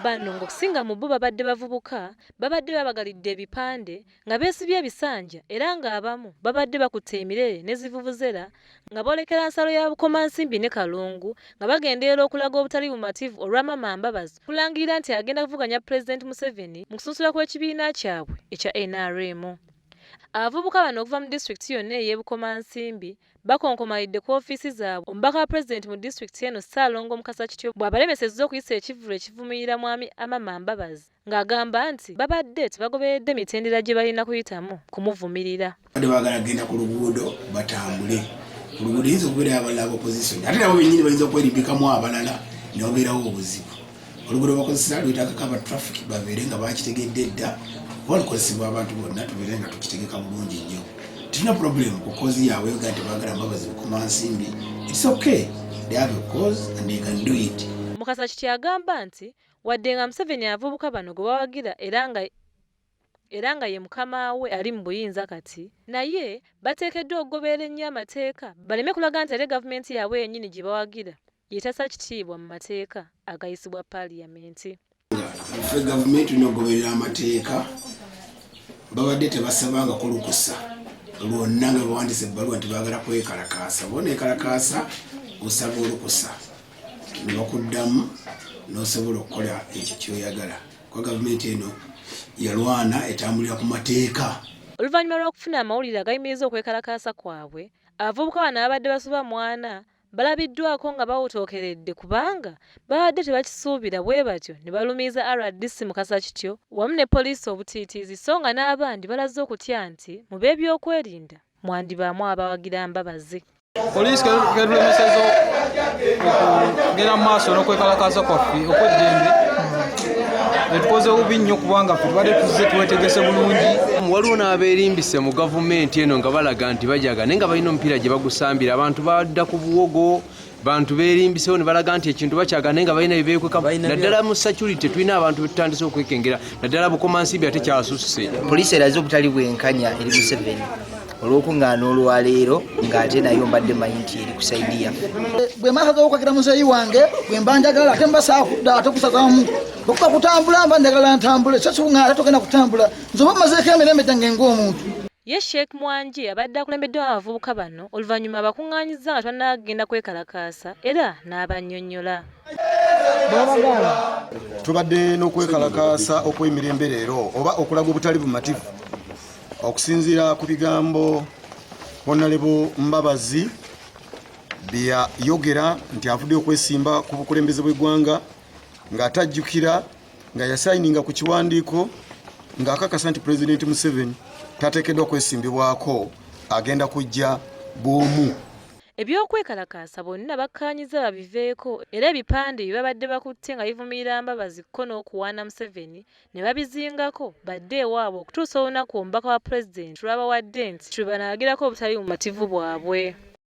Bano ng'okusinga mu bo babadde bavubuka babadde babagalidde ebipande nga beesibye ebisanja era ng'abamu babadde bakutte emirere ne zivuvuzera nga boolekera nsalo ya Bukomansimbi ne Kalungu nga bagenderera okulaga obutali bumativu olwa Maama Mbabazi kulangirira nti agenda kuvuganya Pulezidenti Museveni mu kusunsula kw'ekibiina kyabwe ekya NRM. Abavubuka bano okuva mu disitulikiti yonna ey'e Bukomansimbi bakonkomalidde ku ofiisi zaabwe omubaka wa Pulezidenti mu disitulikiti eno Ssaalongo Mukasa Kityo bw'abalemesezza okuyisa ekivvulu ekivumirira Mwami Maama Mbabazi ng'agamba nti babadde tebagoberedde mitendera gye balina kuyitamu kumuvumirira. Badde baagala kugenda ku luguudo batambule. Ku luguudo yinza okubeera abalala opposition ate nabo bennyini bayinza okwerimbikamu abalala ne wabeerawo obuzibu. Oluguudo bakozesa lwetagako aba traffic babeere nga bakitegedde dda olukozesebwa abantu bonna tubeere nga tukitegeka bulungi nnyo. Tulina problem ku kozi yaabwe nga tebaagala Mbabazi Bukomansimbi. It's okay. They have a cause and they can do it. Mukasa Kityo agamba nti wadde nga Museveni avubuka bano gwe bawagira era nga ye mukama we ali mu buyinza kati, naye bateekeddwa okugoberera ennyo amateeka baleme kulaga nti ate gavumenti yaabwe yennyini gye bawagira yetassa kitiibwa mu mateeka agayisibwa Paaliyamenti. Ffe gavumenti tulina okugoberera amateeka. Babadde tebasabangako lukusa lwonna nga bawandiise ebbaluwa nti baagala kwekalakaasa. Bw'oneekalakaasa osaba olukusa ne bakuddamu n'osobola okukola ekyo ky'oyagala. Kuba gavumenti eno yalwana etambulira ku mateeka. Oluvannyuma lw'okufuna amawulire agayimiriza okwekalakaasa kwabwe, abavubuka bano abadde basuba mwana balabiddwako nga bawotookeredde kubanga babadde tebakisuubira bwe batyo ne balumiza RDC Mukasa Kityo wamu ne poliisi obutiitiizi so nga n'abandi balaze okutya nti mu b'ebyokwerinda mwandibaamu abawagira Mbabazi. Poliisi ketulemeseza okugenda mu maaso n'okwekalakaasa kwaffe okw'eddembe etukoze bubi nnyo kubanga ffe tubadde tuzze twetegese bulungi. Waliwo n'abeerimbise mu gavumenti eno nga balaga nti bajaga naye nga balina omupiira gye bagusambira. Abantu badda ku buwogo, bantu beerimbisewo ne balaga nti ekintu bakyaga naye nga balina bye beekweka. Naddala mu security tulina abantu be tutandise okwekengera, naddala Bukomansimbi ate kyasusse. Poliisi eraze obutali bwenkanya eri Museveni olw'okuŋŋaana olwaleero ng'ate nayo mbadde manyi nti eri ku saidi yaffe. Bwe mbasaza okwagira muzeeyi wange bwe mba njagala ate mbasaa kudda ate kusazamu okuka kutambula mba njagala ntambule sasuŋŋa ate togenda kutambula nzoba mmazeeko emirembe gyange ng'omuntu. Ye Sheikh Mwangi abadde akulembeddemu abavubuka bano oluvannyuma abakuŋŋaanyizza nga tebannagenda kwekalakaasa era n'abannyonnyola. Tubadde n'okwekalakaasa okw'emirembe leero oba okulaga obutali bumativu okusinziira ku bigambo Honorable Mbabazi bye yayogera nti avudde okwesimba ku bukulembeze bw'eggwanga ng'atajjukira nga yasayininga ku kiwandiiko ng'akakasa nti Pulezidenti Museveni tateekeddwa kwesimbibwako agenda kujja bw'omu. Eby'okwekalakaasa bonna bakkaanyiza babiveeko era ebipande bye babadde bakutte nga bivumirira Mbabazi ko n'okuwaana Museveni ne babizingako badde ewaabwe okutuusa olunaku omubaka wa Pulezidenti lw'abawadde nti lwe banaagirako obutali bumativu bwabwe.